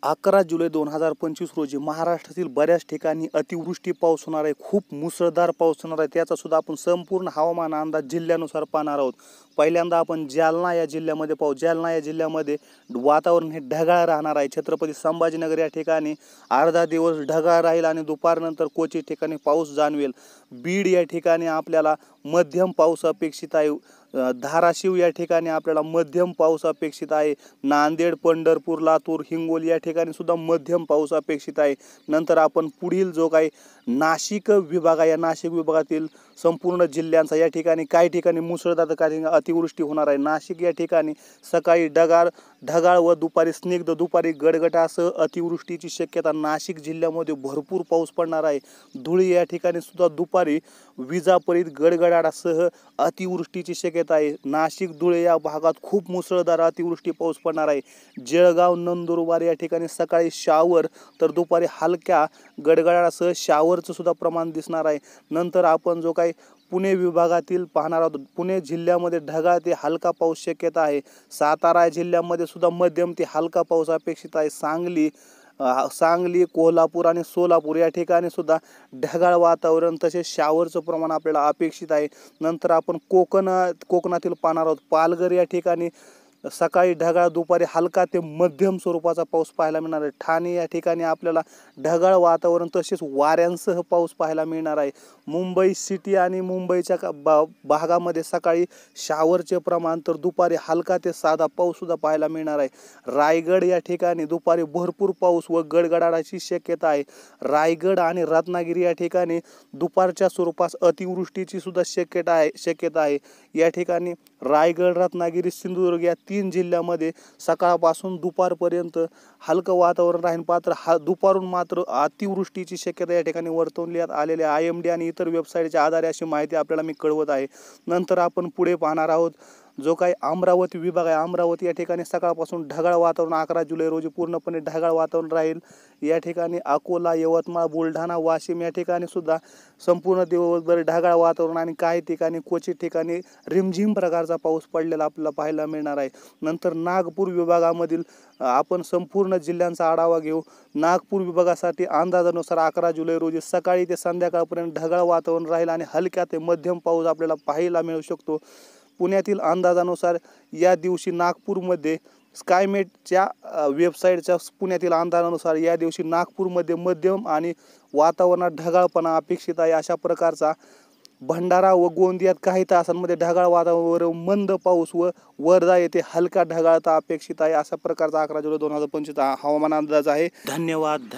11 जुलै 2025 रोजी महाराष्ट्रातील बऱ्याच ठिकाणी अतिवृष्टी पाऊस होणार आहे. खूप मुसळधार पाऊस होणार आहे. त्याचा सुद्धा आपण संपूर्ण हवामान अंदाज जिल्ह्यानुसार पाहणार आहोत. पहिल्यांदा आपण जालना या जिल्ह्यामध्ये पाहू. जालना या जिल्ह्यामध्ये वातावरण हे ढगाळ राहणार आहे. छत्रपती संभाजीनगर या ठिकाणी अर्धा दिवस ढगाळ राहील आणि दुपारनंतर क्वचित ठिकाणी पाऊस जाणवेल. बीड या ठिकाणी आपल्याला मध्यम पाऊस अपेक्षित आहे. धाराशिव या ठिकाणी आपल्याला मध्यम पाऊस अपेक्षित आहे. नांदेड, पंढरपूर, लातूर, हिंगोली या ठिकाणी सुद्धा मध्यम पाऊस अपेक्षित आहे. नंतर आपण पुढील जो काही नाशिक विभाग आहे, या नाशिक विभागातील संपूर्ण जिल्ह्यांचा या ठिकाणी काही ठिकाणी मुसळधार काही अतिवृष्टी होणार आहे. नाशिक या ठिकाणी सकाळी ढगाळ व दुपारी स्निग्ध, दुपारी गडगडासह अतिवृष्टीची शक्यता. नाशिक जिल्ह्यामध्ये भरपूर पाऊस पडणार आहे. धुळे या ठिकाणी सुद्धा दुपारी विजापरीत गडगडाटासह अतिवृष्टीची शक्यता आहे. नाशिक धुळे या भागात खूप मुसळधार अतिवृष्टी पाऊस पडणार आहे. जळगाव, नंदुरबार या ठिकाणी सकाळी शावर तर दुपारी हलक्या गडगडाटासह शावरचं सुद्धा प्रमाण दिसणार आहे. नंतर आपण जो काही पुणे विभागातील पाहणार आहोत. पुणे जिल्ह्यामध्ये ढगाळ ते हलका पाऊस शक्यता आहे. सातारा जिल्ह्यामध्ये सुद्धा मध्यम ते हलका पाऊस अपेक्षित आहे. सांगली, कोल्हापूर आणि सोलापूर या ठिकाणी सुद्धा ढगाळ वातावरण तसेच शावरचं प्रमाण आपल्याला अपेक्षित आहे. नंतर आपण कोकणातील पाहणार आहोत. पालघर या ठिकाणी सकाळी ढगाळ, दुपारी हलका ते मध्यम स्वरूपाचा पाऊस पाहायला मिळणार आहे. ठाणे या ठिकाणी आपल्याला ढगाळ वातावरण तसेच वाऱ्यांसह पाऊस पाहायला मिळणार आहे. मुंबई सिटी आणि मुंबईच्या भागामध्ये सकाळी शावरचे प्रमाण तर दुपारी हलका ते साधा पाऊस सुद्धा पाहायला मिळणार आहे. रायगड या ठिकाणी दुपारी भरपूर पाऊस व गडगडाटाची शक्यता आहे. रायगड आणि रत्नागिरी या ठिकाणी दुपारच्या स्वरूपास अतिवृष्टीची सुद्धा शक्यता आहे. या ठिकाणी रायगड, रत्नागिरी, सिंधुदुर्ग या 3 जिल्ह्यामध्ये सकाळपासून दुपारपर्यंत हलकं वातावरण राहील. दुपारून मात्र अतिवृष्टीची शक्यता या ठिकाणी वर्तवण्यात आलेल्या IMD आणि इतर वेबसाईटच्या आधारे अशी माहिती आपल्याला मी कळवत आहे. नंतर आपण पुढे पाहणार आहोत जो काही अमरावती विभाग आहे. अमरावती या ठिकाणी सकाळपासून ढगाळ वातावरण 11 जुलै रोजी पूर्णपणे ढगाळ वातावरण राहील. या ठिकाणी अकोला, यवतमाळ, बुलढाणा, वाशिम या ठिकाणी सुद्धा संपूर्ण दिवसभर ढगाळ वातावरण आणि काही ठिकाणी क्वचित ठिकाणी रिमझिम प्रकारचा पाऊस पडलेला आपल्याला पाहायला मिळणार आहे. नंतर नागपूर विभागामधील आपण संपूर्ण जिल्ह्यांचा आढावा घेऊ. नागपूर विभागासाठी अंदाजानुसार 11 जुलै रोजी सकाळी ते संध्याकाळपर्यंत ढगाळ वातावरण राहील आणि हलक्या ते मध्यम पाऊस आपल्याला पाहायला मिळू शकतो. पुण्यातील अंदाजानुसार या दिवशी नागपूरमध्ये स्कायमेटच्या वेबसाईटच्या पुण्यातील अंदाजानुसार या दिवशी नागपूरमध्ये मध्यम आणि वातावरणात ढगाळपणा अपेक्षित आहे. अशा प्रकारचा भंडारा व गोंदियात काही तासांमध्ये ढगाळ वातावरण, मंद पाऊस व वर्धा येथे हलका ढगाळता अपेक्षित आहे. अशा प्रकारचा 11 जुलै 2025 हवामान अंदाज आहे. धन्यवाद.